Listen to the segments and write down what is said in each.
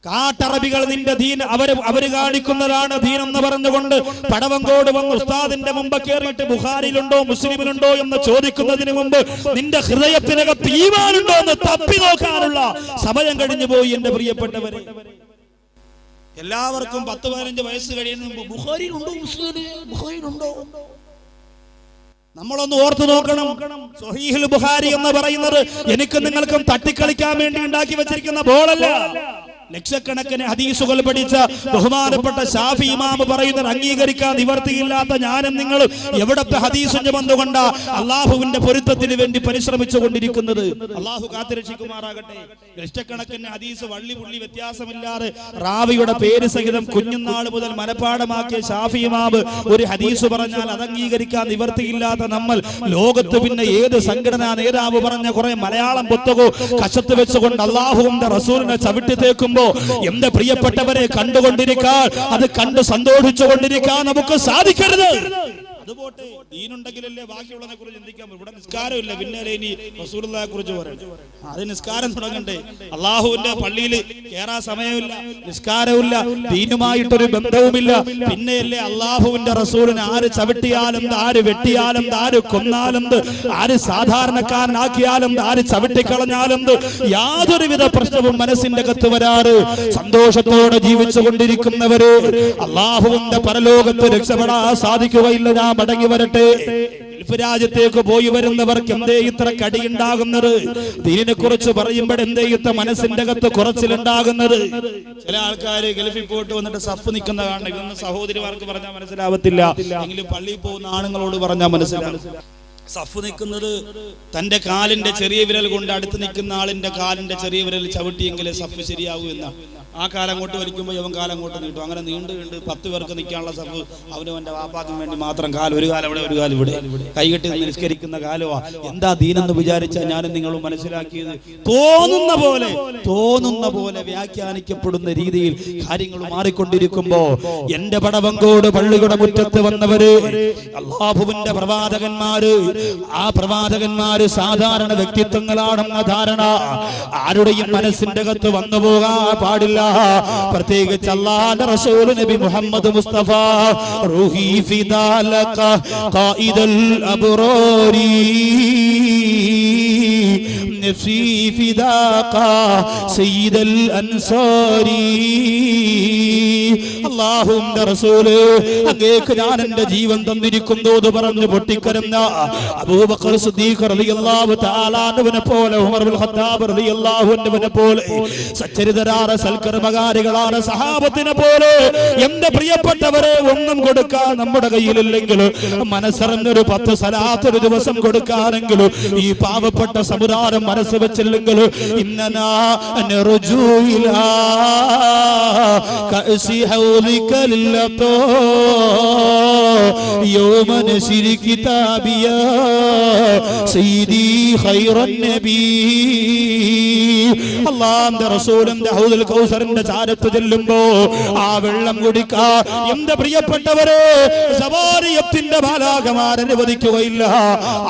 കാട്ടറബികൾ നിന്റെ ദീൻ അവര് കാണിക്കുന്നതാണ് ദീൻ എന്ന് പറഞ്ഞുകൊണ്ട് പടവങ്കോട് വന്ന് ഉസ്താദിന്റെ മുമ്പ് കയറിയിട്ട് ബുഖാരിയിലുണ്ടോ മുസ്ലിമിലുണ്ടോ എന്ന് ചോദിക്കുന്നതിന് മുമ്പ് നിന്റെ ഹൃദയത്തിനകത്ത് ഈമാനുണ്ടോ എന്ന് തപ്പി നോക്കാനുള്ള സമയം കഴിഞ്ഞു പോയി. എന്റെ പ്രിയപ്പെട്ടവരെ, എല്ലാവർക്കും 10-15 വയസ്സ് കഴിയുന്ന മുമ്പ് ബുഖാരിയിലുണ്ടോ ബുഖാരിയിലുണ്ടോ നമ്മളൊന്ന് ഓർത്തു നോക്കണം. സ്വഹീഹുൽ ബുഖാരി എന്ന് പറയുന്നത് എനിക്ക് നിങ്ങൾക്കും തട്ടിക്കളിക്കാൻ വേണ്ടി ഉണ്ടാക്കി വെച്ചിരിക്കുന്ന ബോളല്ല. ലക്ഷക്കണക്കിന് ഹദീസുകൾ പഠിച്ച ബഹുമാനപ്പെട്ട ഷാഫി ഇമാം പറയുന്നത് അംഗീകരിക്കാൻ നിവർത്തിയില്ലാത്ത ഞാനും നിങ്ങളും എവിടത്തെ ഹദീസിന്റെ ബന്ധുകൊണ്ട അള്ളാഹുവിന്റെ പൊരുത്തത്തിന് വേണ്ടി പരിശ്രമിച്ചു കൊണ്ടിരിക്കുന്നത്. അള്ളാഹു കാത്തുരക്ഷിക്കുമാറാകട്ടെ. ലക്ഷക്കണക്കിന് ഹദീസ് വള്ളി പുള്ളി വ്യത്യാസമില്ലാതെ റാവിയുടെ പേര് സഹിതം കുഞ്ഞുനാൾ മുതൽ മനപ്പാടമാക്കിയ ഷാഫി ഇമാം ഒരു ഹദീസ് പറഞ്ഞാൽ അത് അംഗീകരിക്കാൻ നിവർത്തിയില്ലാത്ത നമ്മൾ ലോകത്ത് പിന്നെ ഏത് സംഘടനാ നേതാവ് പറഞ്ഞ കുറെ മലയാളം പുസ്തകവും കശത്ത് വെച്ചുകൊണ്ട് അള്ളാഹുവിന്റെ റസൂലിനെ ചവിട്ടി തേക്കുമ്പോൾ എന്റെ പ്രിയപ്പെട്ടവരെ കണ്ടുകൊണ്ടിരിക്കാൻ, അത് കണ്ട് സന്തോഷിച്ചുകൊണ്ടിരിക്കാൻ നമുക്ക് സാധിക്കരുത്. അതുപോട്ടെ, ദീനുണ്ടെങ്കിലല്ലേ ബാക്കിയുള്ളതിനെ കുറിച്ച് ചിന്തിക്കാൻ. ഇവിടെ നിസ്കാരമില്ല, പിന്നെ ഇനി റസൂലുള്ളാഹിയെ കുറിച്ച് പറയണം. അത് നിസ്കാരം തുടങ്ങണ്ടേ? അള്ളാഹുവിന്റെ പള്ളിയിൽ കേറാൻ സമയമില്ല, നിസ്കാരമില്ല, ദീനുമായിട്ടൊരു ബന്ധവുമില്ല. പിന്നെയല്ലേ അള്ളാഹുവിന്റെ റസൂലിനെ ആര് ചവിട്ടിയാലും ആര് വെട്ടിയാലും ആര് കൊന്നാലും ആര് സാധാരണക്കാരനാക്കിയാലും ആര് ചവിട്ടിക്കളഞ്ഞാലും യാതൊരുവിധ പ്രശ്നവും മനസ്സിന്റെ അകത്ത് വരാറ് സന്തോഷത്തോടെ ജീവിച്ചു കൊണ്ടിരിക്കുന്നവര് അള്ളാഹുവിന്റെ പരലോകത്ത് രക്ഷപ്പെടാൻ സാധിക്കുകയില്ല. ഞാൻ മടങ്ങി വരട്ടെ. ഗൾഫ് രാജ്യത്തേക്ക് പോയി വരുന്നവർക്ക് എന്തേ ഇത്ര കടിയുണ്ടാകുന്നത്? ദീനിനെ കുറിച്ച് പറയുമ്പോൾ എന്തേ ഇത്ര മനസ്സിന്റെ അകത്ത് കുറച്ചിലുണ്ടാകുന്നത്? ചില ആൾക്കാര് ഗൾഫിൽ പോയിട്ട് വന്നിട്ട് സഫ് നിൽക്കുന്ന കാണണം. ഇതൊന്നും സഹോദരിമാർക്ക് പറഞ്ഞാൽ മനസ്സിലാവത്തില്ല, എങ്കിലും പള്ളിയിൽ പോകുന്ന ആണുങ്ങളോട് പറഞ്ഞാൽ മനസ്സിലാവും. സഫ് നിൽക്കുന്നത് തന്റെ കാലിന്റെ ചെറിയ വിരൽ കൊണ്ട് അടുത്ത് നിൽക്കുന്ന ആളിന്റെ കാലിന്റെ ചെറിയ വിരൽ ചവിട്ടിയെങ്കിലേ സഫ് ശരിയാകൂ എന്നാണ്. ആ കാലം അങ്ങോട്ട് വലിക്കുമ്പോൾ അവൻ കാലം അങ്ങോട്ട് നീട്ടും. അങ്ങനെ നീണ്ട് 10 പേർക്ക് നിൽക്കാനുള്ള സഫ് അവനവന്റെ വാപ്പാക്കും വേണ്ടി മാത്രം ഒരു കാലം ഇവിടെ ഒരു കാലം ഇവിടെ കൈകെട്ടി നിസ്കരിക്കുന്ന കാലമാ. എന്താ ദീനെന്ന് വിചാരിച്ചാൽ ഞാനും നിങ്ങളും മനസ്സിലാക്കിയത് തോന്നുന്ന പോലെ വ്യാഖ്യാനിക്കപ്പെടുന്ന രീതിയിൽ കാര്യങ്ങൾ മാറിക്കൊണ്ടിരിക്കുമ്പോ എന്റെ പടവങ്കോട് പള്ളിയുടെ മുറ്റത്ത് വന്നവര് അല്ലാഹുവിന്റെ പ്രവാചകന്മാര്, ആ പ്രവാചകന്മാര് സാധാരണ വ്യക്തിത്വങ്ങളാണെന്ന ധാരണ ആരുടെയും മനസ്സിന്റെ അകത്ത് വന്നു പോകാൻ പാടില്ല. പ്രത്യേകിച്ച് അല്ലാഹുവിന്റെ റസൂൽ നബി മുഹമ്മദ് മുസ്തഫ റൂഹി ഫിദാലക ഖായിദൽ അബ്റാരി നഫ്സി ഫിദാക സയ്യിദൽ അൻസാരി. അല്ലാഹുവിന്റെ റസൂല് അങ്ങേക്ക് ഞാൻ എന്റെ ജീവൻ തന്നിരിക്കുന്നു എന്ന് പറഞ്ഞു പൊട്ടിക്കരഞ്ഞ അബൂബക്കർ സിദ്ദീഖ് റളിയല്ലാഹു തആല അൻഹുവിനെ പോലെ, ഉമർ ഇബ്നുൽ ഖത്താബ് റളിയല്ലാഹു അൻഹുവിനെ പോലെ, സച്ചരിതരായ സൽക്കർമ്മകാരികളായ സഹാബത്തിനെ പോലെ എന്റെ പ്രിയപ്പെട്ടവരെ ഒന്നും കൊടുക്കാൻ നമ്മുടെ കയ്യിലില്ലെങ്കിൽ മനസ്സറിഞ്ഞൊരു 10 സലാത്ത് ഒരു ദിവസം കൊടുക്കാനെങ്കിലും ഈ പാവപ്പെട്ട സമുദായം മനസ്സ് വെച്ചില്ലെങ്കിൽ ഇന്നനാ നർജൂഇലാ കഅസി ഹൗലിക ലില്ലതോ യൗമ നസിരി കിതാബിയാ സയ്യിദി ഖൈറൻ നബി. അല്ലാഹുവിന്റെ റസൂലിന്റെ ഹൗദുൽ കൗസറിന്റെ ചാരത്ത് ചെല്ലുമ്പോ ആ വെള്ളം കുടിക്കാൻ എന്റെ പ്രിയപ്പെട്ടവരെ സബാരിയത്തിന്റെ മാലാഖമാർ അനുവദിക്കുകയില്ല.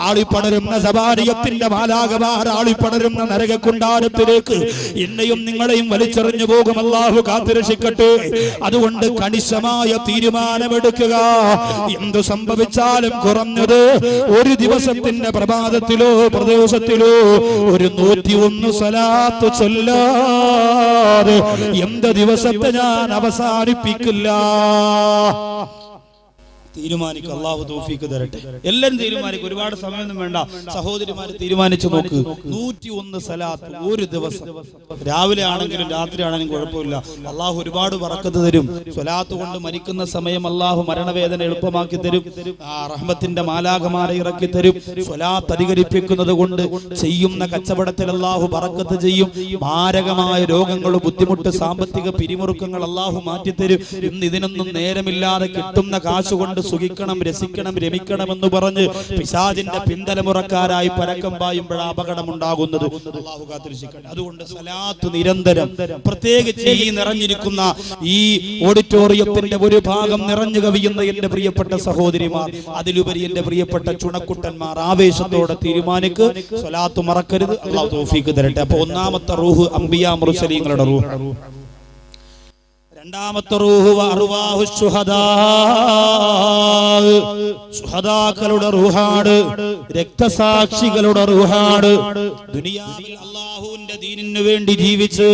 ആളിപ്പടരുന്ന സബാരിയത്തിന്റെ മാലാഖമാർ ആളിപ്പടരുന്ന നരകക്കുണ്ടാരത്തിലേക്ക് എന്നെയും നിങ്ങളെയും വലിച്ചെറിഞ്ഞു പോകും. അല്ലാഹു കാത്തുരക്ഷിക്കട്ടെ. അതുകൊണ്ട് കണിശമായ തീരുമാനമെടുക്കുക. എന്തു സംഭവിച്ചാലും കുറഞ്ഞത് ഒരു ദിവസത്തിന്റെ പ്രഭാതത്തിലോ പ്രദേശത്തിലോ ഒരു 101 സലാത്ത് ചൊല്ലാതെ എന്ത് ദിവസത്തെ ഞാൻ അവസാനിപ്പിക്കില്ല. തീരുമാനിക്കുക. അല്ലാഹു തൗഫീഖ് തരട്ടെ. എല്ലാരും തീരുമാനിക്കും, ഒരുപാട് സമയമൊന്നും വേണ്ട. സഹോദരിമാര് തീരുമാനിച്ചു നോക്ക്. 101 സലാത്ത് ഒരു ദിവസം, രാവിലെ ആണെങ്കിലും രാത്രി ആണെങ്കിലും കുഴപ്പമില്ല. അള്ളാഹു ഒരുപാട് ബറക്കത്ത് തരും. സ്വലാത്ത് കൊണ്ട് മരിക്കുന്ന സമയം അള്ളാഹു മരണവേദന എളുപ്പമാക്കി തരും. റഹ്മത്തിന്റെ മാലാഖമാരെ ഇറക്കി തരും. സ്വലാത്ത് അധികരിപ്പിക്കുന്നത് കൊണ്ട് ചെയ്യുന്ന കച്ചവടത്തിൽ അള്ളാഹു ബറക്കത്ത് ചെയ്യും. മാരകമായ രോഗങ്ങൾ, ബുദ്ധിമുട്ട്, സാമ്പത്തിക പിരിമുറുക്കങ്ങൾ അള്ളാഹു മാറ്റിത്തരും. ഇന്ന് ഇതിനൊന്നും നേരമില്ലാതെ കിട്ടുന്ന കാശുകൊണ്ട് സുഖിക്കണം, രസിക്കണം, രമിക്കണം എന്ന് പറഞ്ഞ് പിശാചിന്റെ പിന്തലമുറക്കാരായി പരക്കം പായുമ്പോഴാണ് അപകടം ഉണ്ടാകുന്നത്. അല്ലാഹു കാത്തുരക്ഷിക്കട്ടെ. അതുകൊണ്ട് സലാത്ത് നിരന്തരം, പ്രത്യേകിച്ച് ഈ നിറഞ്ഞിരിക്കുന്ന ഈ ഓഡിറ്റോറിയത്തിന്റെ ഒരു ഭാഗം നിറഞ്ഞു കവിയുന്ന എന്റെ പ്രിയപ്പെട്ട സഹോദരിമാർ, അതിലുപരി എന്റെ പ്രിയപ്പെട്ട ചുണക്കുട്ടന്മാർ, ആവേശത്തോടെ തീരുമാനിക്ക്. സ്വലാത്ത് മറക്കരുത്. അല്ലാഹു തൗഫീഖ് തരട്ടെ. അപ്പൊ ഒന്നാമത്തെ റൂഹ് അംബിയാ മുർസലീങ്ങളുടെ റൂഹ്. രണ്ടാമത്തെ റൂഹ് അർവാഹു ശുഹദാ, ശുഹദാക്കളുടെ റൂഹാണ്, രക്തസാക്ഷികളുടെ റൂഹാണ്. ദുനിയാവിൽ അല്ലാഹുവിന്റെ ദീനിനു വേണ്ടി ജീവിച്ച്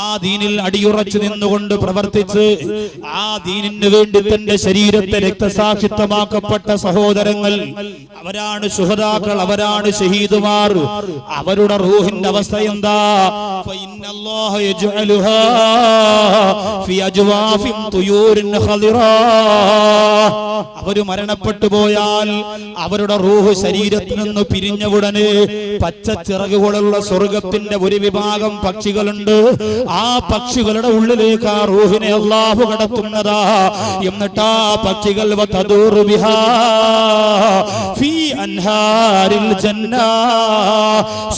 ആ ദീനിൽ അടിയുറച്ചു നിന്നുകൊണ്ട് പ്രവർത്തിച്ച് ആ ദീനിനു വേണ്ടി തന്റെ ശരീരത്തെ രക്തസാക്ഷിത്വമാക്കപ്പെട്ട സഹോദരങ്ങൾ, അവരാണ് ശുഹദാക്കൾ, അവരാണ് ഷഹീദുമാർ. അവരുടെ റൂഹിന്റെ അവസ്ഥ എന്താ? ഫഇന്നല്ലാഹ യജ്അലുഹാ ഫി അജ്വാഫിൻ തുയൂരിൻ ഖദിറാ. അവര് മരണപ്പെട്ടു പോയാൽ അവരുടെ റൂഹ് ശരീരത്തിൽ നിന്ന് പിരിഞ്ഞ ഉടനെ പച്ച ചിറകുകളുള്ള സ്വർഗത്തിന്റെ ഒരു വിഭാഗം പക്ഷികളുണ്ട്. ആ പക്ഷികളുടെ ഉള്ളിലേക്ക് ആ റൂഹിനെ അല്ലാഹു കടത്തുന്നതാ. എന്നിട്ട് ആ പക്ഷികൾ വതദൂറു ബിഹാ ഫീ അൻഹാരിൽ ജന്ന,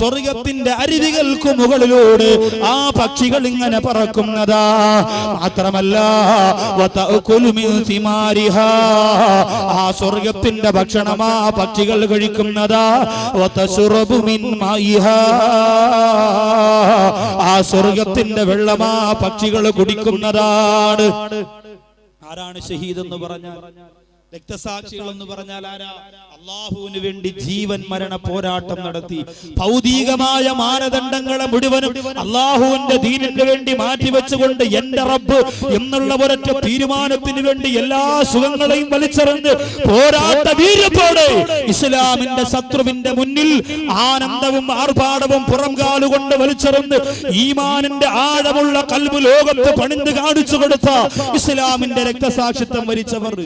സ്വർഗത്തിന്റെ അരുവികൾക്ക് മുകളിലൂടെ ആ പക്ഷികൾ ഇങ്ങനെ പറക്കുന്നതാ. മാത്രമല്ല വതഅകുലു മിൻ സിമാരിഹാ, ആ സ്വർഗത്തിന്റെ ഭക്ഷണം ആ പക്ഷികൾ കഴിക്കുന്നതാ. വതശറബു മിൻ മായിഹാ, ആ സ്വർഗത്തിന്റെ വെള്ളം ആ പക്ഷികൾ കുടിക്കുന്നതാണ്. ആരാണ് ഷഹീദ് എന്ന് പറഞ്ഞാൽ? രക്തസാക്ഷികൾ എന്ന് പറഞ്ഞാൽ ആരാ? അല്ലാഹുവിന് വേണ്ടി ജീവൻ മരണ പോരാട്ടം നടത്തി ഭൗതികമായ മാനദണ്ഡങ്ങളെ മുഴുവനും അല്ലാഹുവിന്റെ ദീനിന് വേണ്ടി മാറ്റിവെച്ചുകൊണ്ട് എന്റെ റബ്ബ് എന്നുള്ള ഒരൊറ്റ തീരുമാനത്തിന് വേണ്ടി എല്ലാ സുഖങ്ങളെയും വലിച്ചെറിഞ്ഞ് പോരാട്ട വീര്യത്തോടെ ഇസ്ലാമിന്റെ ശത്രുവിന്റെ മുന്നിൽ ആനന്ദവും ആർഭാടവും പുറംകാലുകൊണ്ട് വലിച്ചെറിഞ്ഞ് ഈമാനിന്റെ ആഴമുള്ള കൽബ് ലോകത്ത് പണിந்து കാണിച്ചു കൊടുത്ത ഇസ്ലാമിന്റെ രക്തസാക്ഷിത്വം വരിച്ചവർ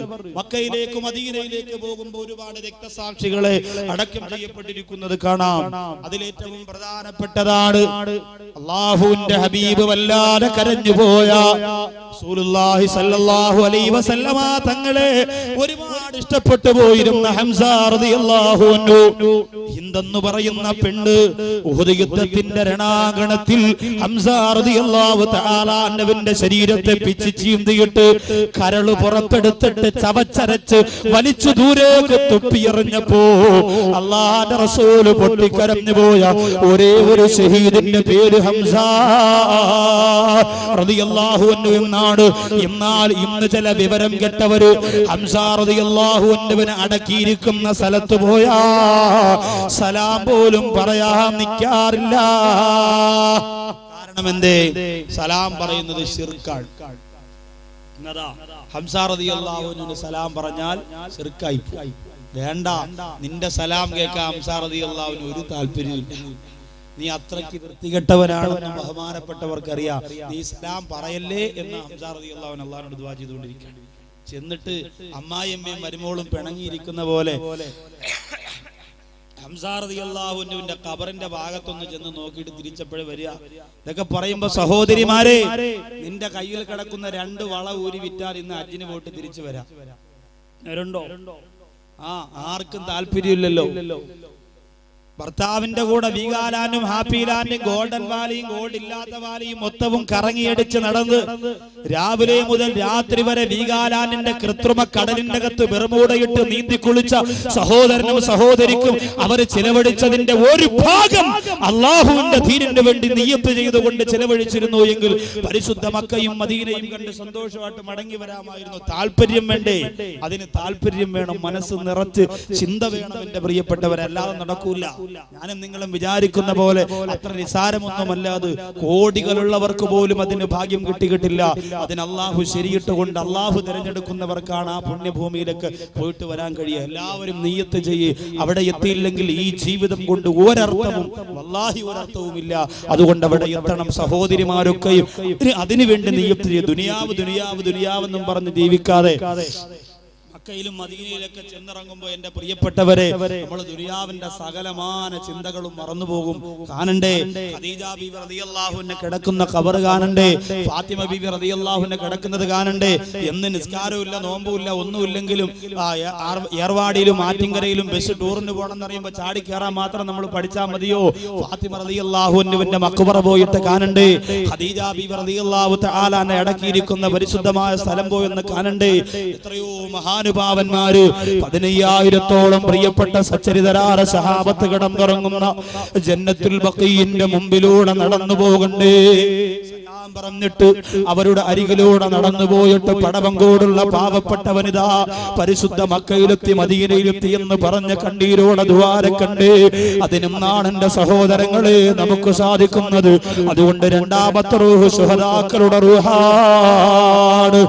മക്കയിലേക്ക് മദീനയിലേക്ക് പോകുമ്പോൾ ഒരുപാട് രക്തസാക്ഷികളെ അടക്കം ചെയ്യപ്പെട്ടിരിക്കുന്നത് കാണാം. അതിലേറ്റവും പ്രധാനപ്പെട്ടതാണ് അല്ലാഹുവിന്റെ ഹബീബ് വല്ലാതെ കരഞ്ഞുപോയ റസൂലുള്ളാഹി സ്വല്ലല്ലാഹു അലൈഹി വസല്ലമ തങ്ങളെ ഒരുപാട് ഇഷ്ടപ്പെട്ടു പോയിരുന്ന ഹംസ റളിയല്ലാഹു അൻഹു. ഹിന്ദെന്ന് പറയുന്ന പെണ്ണ് ഉഹദ് യുദ്ധത്തിന്റെ രണാങ്കണത്തിൽ ഹംസ റളിയല്ലാഹു തആല അൻഹുവിന്റെ ശരീരത്തെ പിച്ചി ചീന്തിയിട്ട് കരള് പുറത്തെടുത്തിട്ട് ചവച്ചരച്ച് വലിച്ചു ദൂരേക്ക് തുപ്പിയെറിഞ്ഞപ്പോ അല്ലാഹുവിന്റെ റസൂല് പൊട്ടിക്കരഞ്ഞു പോയ ഒരേ ഒരു ഷഹീദിന്റെ പേര് ഹംസ റളിയല്ലാഹു അൻഹു എന്നാണ്. എന്നാൽ ഇന്ന് ചില വിവരം കെട്ടവര് ഹംസ റളിയല്ലാഹു അൻഹുവിനെ അടക്കിയിരിക്കുന്ന സ്ഥലത്ത് പോയാ സലാം പോലും പറയാൻ നിൽക്കാറില്ല. കാരണം എന്തേ? സലാം പറയുന്നത് ശിർക്കാണ്. ഹംസ റളിയല്ലാഹു അൻഹുവിന് സലാം പറഞ്ഞാൽ ശിർക്കായി. വേണ്ട, നിന്റെ സലാം കേൾക്കാൻ ഹംസ റളിയല്ലാഹു അൻഹു ഒരു താല്പര്യമില്ല. നീ അത്രയ്ക്ക് വൃത്തികെട്ടവനാണെന്ന് ബഹുമാനപ്പെട്ടവർക്കറിയാം. നീ സലാം പറയല്ലേ എന്ന് ഹംസ റളിയല്ലാഹു അൻഹു അല്ലാഹുവിനോട് ദുആ ചെയ്തുകൊണ്ടിരിക്കുകയാണ്. ചെന്നിട്ട് അമ്മായിയമ്മയും മരുമോളും പിണങ്ങിയിരിക്കുന്ന പോലെ ഹംസ റളിയല്ലാഹു അൻഹുവിന്റെ ഖബറിന്റെ ഭാഗത്തൊന്ന് ചെന്ന് നോക്കിയിട്ട് തിരിച്ചപ്പോഴേ വരിക. ഇതൊക്കെ പറയുമ്പോ സഹോദരിമാരെ, നിന്റെ കയ്യിൽ കിടക്കുന്ന 2 വള ഊരി വിറ്റാൽ ഇന്ന് ഹജ്ജിന് പോയിട്ട് തിരിച്ചു വരാം. ആർക്കും താല്പര്യമില്ലല്ലോ. ഭർത്താവിന്റെ കൂടെ വീഗാലാൻഡും ഹാപ്പി ലാൻഡും ഗോൾഡൻ വാലിയും ഗോൾഡ് ഇല്ലാത്ത വാലിയും മൊത്തവും കറങ്ങിയടിച്ച് നടന്ന് രാവിലെ മുതൽ രാത്രി വരെ വീഗാലാൻഡിന്റെ കൃത്രിമ കടലിന്റെ അകത്ത് ബെർമൂഡയിട്ട് നീന്തി കുളിച്ച സഹോദരനും സഹോദരിക്കും അവർ ചിലവഴിച്ചതിന്റെ ഒരു ഭാഗം അല്ലാഹുവിന്റെ ദീനിന് വേണ്ടി നിയ്യത്ത് ചെയ്തുകൊണ്ട് ചിലവഴിച്ചിരുന്നു എങ്കിൽ പരിശുദ്ധ മക്കയും മദീനയും കണ്ട് സന്തോഷമായിട്ട് മടങ്ങി വരാമായിരുന്നു. താല്പര്യം വേണ്ടേ? അതിന് താല്പര്യം വേണം, മനസ്സ് നിറച്ച് ചിന്ത വേണം. എന്റെ പ്രിയപ്പെട്ടവരല്ലാതെ നടക്കൂല. ഞാനും നിങ്ങളും വിചാരിക്കുന്ന പോലെ അത്ര നിസാരമൊന്നുമല്ല അത്. കോടികളുള്ളവർക്ക് പോലും അതിന് ഭാഗ്യം കിട്ടിയിട്ടില്ല. അതിന് അള്ളാഹു ശരിയിട്ടുകൊണ്ട് അള്ളാഹു തിരഞ്ഞെടുക്കുന്നവർക്കാണ് ആ പുണ്യഭൂമിയിലേക്ക് പോയിട്ട് വരാൻ കഴിയുക. എല്ലാവരും നിയ്യത്ത് ചെയ്യ്. അവിടെ എത്തിയില്ലെങ്കിൽ ഈ ജീവിതം കൊണ്ട് ഒരർത്ഥവും വല്ലാഹി ഒരർത്ഥവുമില്ല. അതുകൊണ്ട് അവിടെ എത്തണം. സഹോദരിമാരൊക്കെയും അതിനുവേണ്ടി നിയ്യത്ത് ചെയ്യ്. ദുനിയാവ് ദുനിയാവ് ദുനിയാവെന്നും പറഞ്ഞ് ജീവിക്കാതെ മക്കയിലും മദീനയിലൊക്കെ ചെന്നിറങ്ങുമ്പോ എന്റെ പ്രിയപ്പെട്ടവരെ, നമ്മൾ ദുനിയാവിന്റെ സകലമാന ചിന്തകളും മറന്നുപോകും. കാണണ്ടേ ഖദീജ ബീവി റളിയല്ലാഹു അൻഹ കിടക്കുന്ന ഖബർ കാണണ്ടേ? ഫാത്തിമ ബീവി റളിയല്ലാഹു അൻഹ കിടക്കുന്നത് കാണണ്ടേ? എന്ന് നിസ്കാരവുമില്ല, നോമ്പുമില്ല, ഒന്നുമില്ലെങ്കിലും ഏർവാടിയിലും ആറ്റിങ്കരയിലും ബസ് ടൂറിന് പോകണമെന്ന് പറയുമ്പോ ചാടി കയറാൻ മാത്രം നമ്മൾ പഠിച്ചാൽ മതിയോ? ഫാത്തിമ റളിയല്ലാഹു അൻഹുവിന്റെ മഖ്ബറ പോയിട്ട് കാണണ്ടേ? ഖദീജ ബീവി റളിയല്ലാഹു തആല അൻഹ അടക്കിയിരിക്കുന്ന പരിശുദ്ധമായ സ്ഥലം പോയെന്ന് കാണണ്ടേ? എത്രയോ മഹാനുഭാവന്മാര് 15,000-ഓളം പ്രിയപ്പെട്ട സച്ചരിതരായ സഹാബത്ത് കിടന്നുറങ്ങുന്ന ജന്നത്തുൽ ബഖീന്റെ മുമ്പിലൂടെ നടന്നു പോകണ്ടേ? പറഞ്ഞിട്ട് അവരുടെ അരികിലൂടെ നടന്നുപോയിട്ട് പടവങ്കോടുള്ള പാവപ്പെട്ട വനിത പരിശുദ്ധ മക്കയിലെത്തി മദീനയിലെത്തി എന്ന് പറഞ്ഞ കണ്ണീരോടെ ദ്വാരക്കണ്ടേ. അതിനെന്നാണ് എന്റെ സഹോദരങ്ങളെ നമുക്ക് സാധിക്കുന്നത്. അതുകൊണ്ട് രണ്ടാമത്തെ റൂഹ് ശുഹദാക്കളുടെ റൂഹാണ്.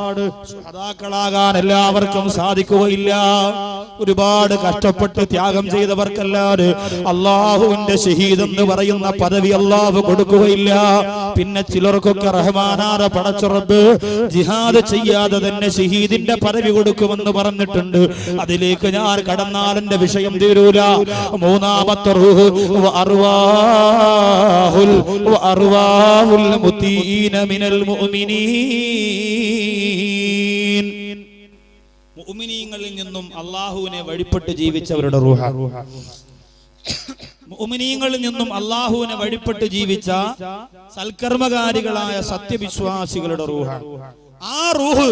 ശുഹദാക്കളാകാൻ എല്ലാവർക്കും സാധിക്കുകയില്ല. ഒരുപാട് കഷ്ടപ്പെട്ട് ത്യാഗം ചെയ്തവർക്കല്ലാതെ അള്ളാഹുവിന്റെ ഷഹീദ് എന്ന് പറയുന്ന പദവി അള്ളാഹു കൊടുക്കുകയില്ല. പിന്നെ ചിലർക്കൊക്കെ റഹ്മാനായ പടച്ച റബ്ബ് ജിഹാദ് ചെയ്യാതെ തന്നെ ഷഹീദിന്റെ പദവി കൊടുക്കുമെന്ന് പറഞ്ഞിട്ടുണ്ട്. അതിലേക്ക് ഞാൻ കടന്നാൽ എന്റെ വിഷയം തീരൂല. മൂന്നാമത്തെ റൂഹ് അർവാഹുൽ മുതീന മിനൽ മുഅ്മിനീൻ. മുഅ്മിനീങ്ങളിൽ നിന്നും അല്ലാഹുവിനെ വഴിപ്പെട്ട് ജീവിച്ചവരുടെ റൂഹ. മുഅ്മിനീങ്ങളിൽ നിന്നും അല്ലാഹുവിനെ വഴിപ്പെട്ട് ജീവിച്ച സൽക്കർമ്മകാരികളായ സത്യവിശ്വാസികളുടെ റൂഹ. ആ റൂഹ്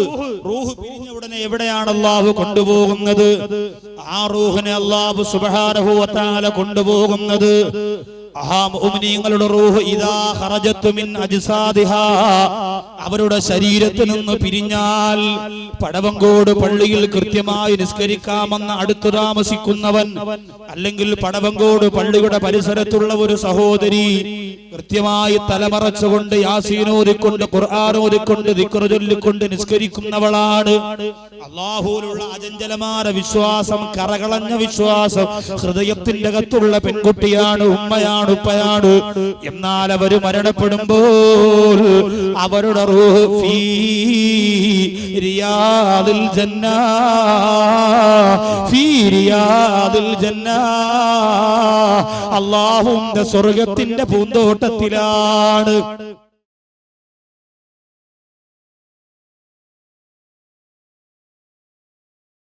പിരിഞ്ഞ ഉടനെ എവിടെയാണ് അല്ലാഹു കൊണ്ടുപോകുന്നത്? ആ റൂഹിനെ അല്ലാഹു സുബ്ഹാനഹു വ തആല കൊണ്ടുപോകുന്നത് മുഅ്മിനീങ്ങളുടെ റൂഹ് ഇദാ ഖറജത്തു മിൻ അജ്സാദിഹാ, അവരുടെ ശരീരത്തിൽ നിന്ന് പിരിഞ്ഞാൽ പടവങ്കോട് പള്ളിയിൽ കൃത്യമായി നിസ്കരിക്കാമെന്ന് അടുത്തു താമസിക്കുന്നവൻ, അല്ലെങ്കിൽ പടവങ്കോട് പള്ളിയുടെ പരിസരത്തുള്ള ഒരു സഹോദരി കൃത്യമായി തലമറച്ചുകൊണ്ട് യാസീനോദിക്കൊണ്ട് ഖുർആനോദിക്കൊണ്ട് ദിക്ർ ചൊല്ലിക്കൊണ്ട് നിസ്കരിക്കുന്നവളാണ്. അല്ലാഹുവിലുള്ള അചഞ്ചലമായ വിശ്വാസം, കറകളഞ്ഞ വിശ്വാസം ഹൃദയത്തിന്റെ അകത്തുള്ള പെൺകുട്ടിയാണ്, ഉമ്മയാണ്, ഉപ്പയാണ്. എന്നാൽ അവര് മരണപ്പെടുമ്പോൾ അവരുടെ റൂഹ് ഫീ റിയാദിൽ ജന്ന, ഫീ റിയാദിൽ ജന്ന, അല്ലാഹുവിന്റെ സ്വർഗ്ഗത്തിന്റെ പൂന്തോട്ടത്തിലാണ്.